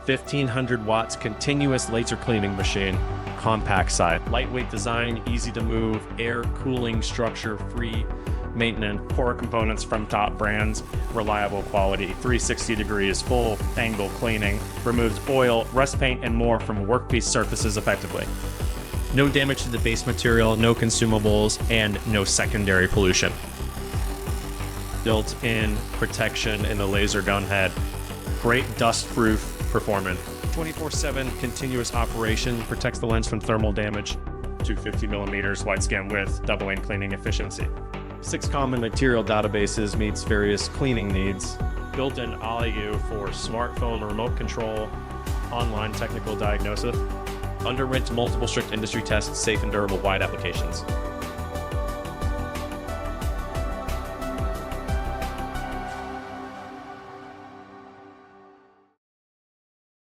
1500 watts continuous laser cleaning machine. Compact size, lightweight design, easy to move, air cooling structure, free maintenance, core components from top brands, reliable quality, 360 degrees, full angle cleaning, removes oil, rust paint, and more from workpiece surfaces effectively. No damage to the base material, no consumables, and no secondary pollution. Built-in protection in the laser gun head. Great dust-proof performance. 24/7 continuous operation, protects the lens from thermal damage. 250 millimeters wide scan width, double-lane cleaning efficiency. 6 common material databases meets various cleaning needs. Built-in ALU for smartphone remote control, online technical diagnosis. Underwent multiple strict industry tests, safe and durable wide applications.